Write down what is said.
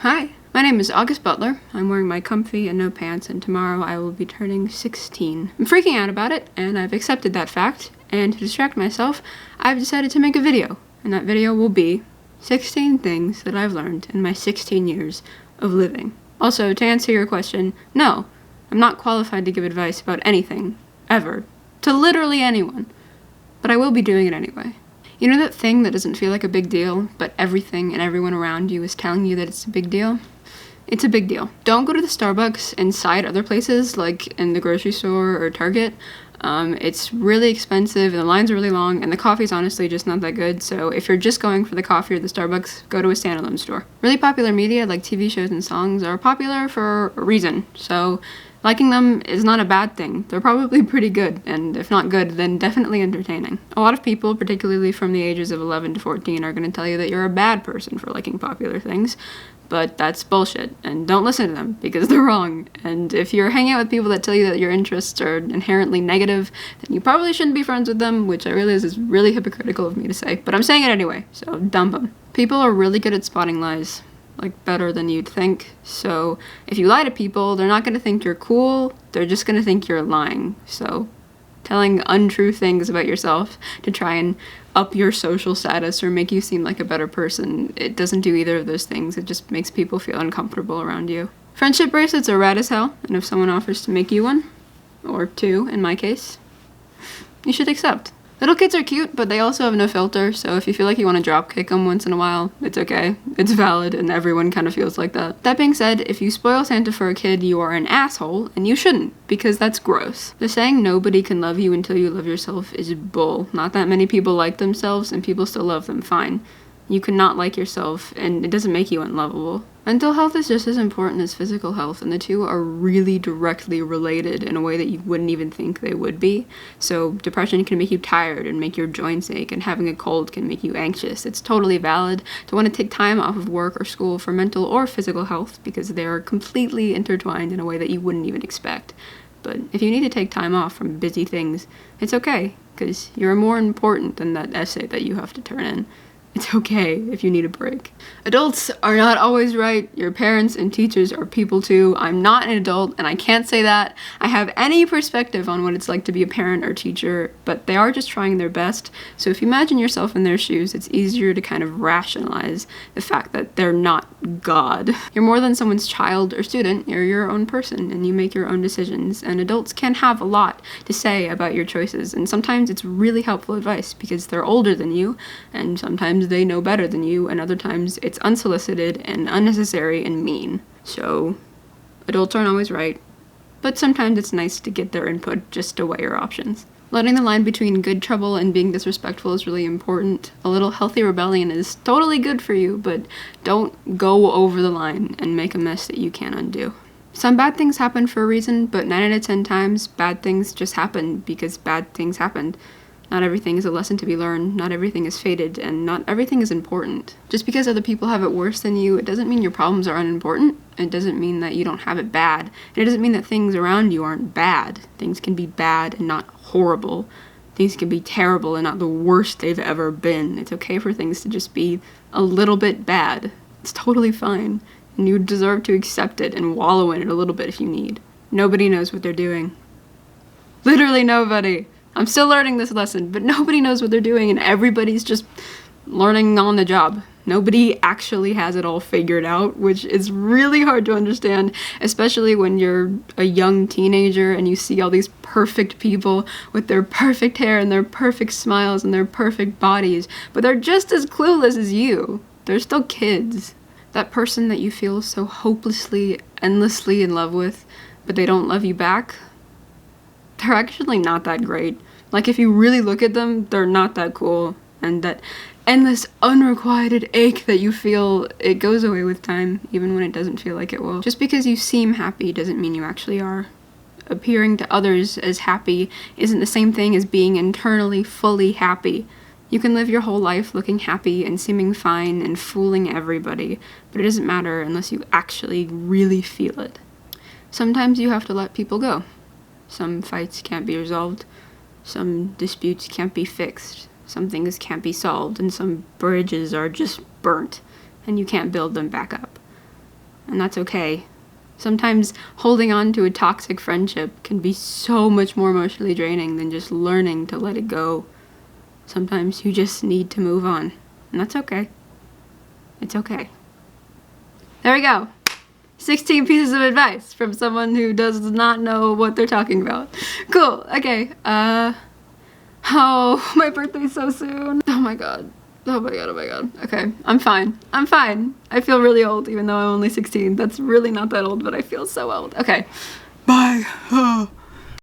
Hi, my name is August Butler. I'm wearing my comfy and no pants, and tomorrow I will be turning 16. I'm freaking out about it, and I've accepted that fact, and to distract myself, I've decided to make a video, and that video will be 16 things that I've learned in my 16 years of living. Also, to answer your question, no, I'm not qualified to give advice about anything, ever, to literally anyone, but I will be doing it anyway. You know that thing that doesn't feel like a big deal, but everything and everyone around you is telling you that it's a big deal? It's a big deal. Don't go to the Starbucks inside other places, like in the grocery store or Target. It's really expensive, and the lines are really long, and the coffee's honestly just not that good, so if you're just going for the coffee or the Starbucks, go to a standalone store. Really popular media, like TV shows and songs, are popular for a reason, so liking them is not a bad thing. They're probably pretty good, and if not good, then definitely entertaining. A lot of people, particularly from the ages of 11 to 14, are going to tell you that you're a bad person for liking popular things, but that's bullshit, and don't listen to them, because they're wrong. And if you're hanging out with people that tell you that your interests are inherently negative, then you probably shouldn't be friends with them, which I realize is really hypocritical of me to say, but I'm saying it anyway, so dump them. People are really good at spotting lies, like better than you'd think, so if you lie to people, they're not going to think you're cool, they're just going to think you're lying. So telling untrue things about yourself to try and up your social status or make you seem like a better person, it doesn't do either of those things. It just makes people feel uncomfortable around you. Friendship bracelets are rad as hell, and if someone offers to make you one, or two in my case, you should accept. Little kids are cute, but they also have no filter, so if you feel like you want to drop kick them once in a while, it's okay. It's valid, and everyone kind of feels like that. That being said, if you spoil Santa for a kid, you are an asshole, and you shouldn't, because that's gross. The saying nobody can love you until you love yourself is bull. Not that many people like themselves, and people still love them fine. You cannot like yourself, and it doesn't make you unlovable. Mental health is just as important as physical health, and the two are really directly related in a way that you wouldn't even think they would be. So depression can make you tired and make your joints ache, and having a cold can make you anxious. It's totally valid to want to take time off of work or school for mental or physical health, because they are completely intertwined in a way that you wouldn't even expect. But if you need to take time off from busy things, it's okay, because you're more important than that essay that you have to turn in. It's okay if you need a break. Adults are not always right. Your parents and teachers are people too. I'm not an adult, and I can't say that I have any perspective on what it's like to be a parent or teacher, but they are just trying their best. So if you imagine yourself in their shoes, it's easier to kind of rationalize the fact that they're not God. You're more than someone's child or student. You're your own person, and you make your own decisions, and adults can have a lot to say about your choices, and sometimes it's really helpful advice because they're older than you, and sometimes they know better than you, and other times it's unsolicited and unnecessary and mean. So adults aren't always right, but sometimes it's nice to get their input just to weigh your options. Letting the line between good trouble and being disrespectful is really important. A little healthy rebellion is totally good for you, but don't go over the line and make a mess that you can't undo. Some bad things happen for a reason, but 9 out of 10 times, bad things just happen because bad things happened. Not everything is a lesson to be learned, not everything is fated, and not everything is important. Just because other people have it worse than you, it doesn't mean your problems are unimportant. It doesn't mean that you don't have it bad. And it doesn't mean that things around you aren't bad. Things can be bad and not horrible. Things can be terrible and not the worst they've ever been. It's okay for things to just be a little bit bad. It's totally fine. And you deserve to accept it and wallow in it a little bit if you need. Nobody knows what they're doing. Literally nobody. I'm still learning this lesson, but nobody knows what they're doing, and everybody's just learning on the job. Nobody actually has it all figured out, which is really hard to understand, especially when you're a young teenager and you see all these perfect people with their perfect hair and their perfect smiles and their perfect bodies, but they're just as clueless as you. They're still kids. That person that you feel so hopelessly, endlessly in love with, but they don't love you back, they're actually not that great. Like, if you really look at them, they're not that cool. And that endless unrequited ache that you feel, it goes away with time, even when it doesn't feel like it will. Just because you seem happy doesn't mean you actually are. Appearing to others as happy isn't the same thing as being internally fully happy. You can live your whole life looking happy and seeming fine and fooling everybody, but it doesn't matter unless you actually really feel it. Sometimes you have to let people go. Some fights can't be resolved, some disputes can't be fixed, some things can't be solved, and some bridges are just burnt, and you can't build them back up. and that's okay. Sometimes holding on to a toxic friendship can be so much more emotionally draining than just learning to let it go. Sometimes you just need to move on, and that's okay. It's okay. There we go. 16 pieces of advice from someone who does not know what they're talking about. Cool. Okay. Oh, my birthday's so soon. Oh my god. Oh my god, oh my god. Okay, I'm fine. I'm fine. I feel really old even though I'm only 16. That's really not that old, but I feel so old. Okay. Bye.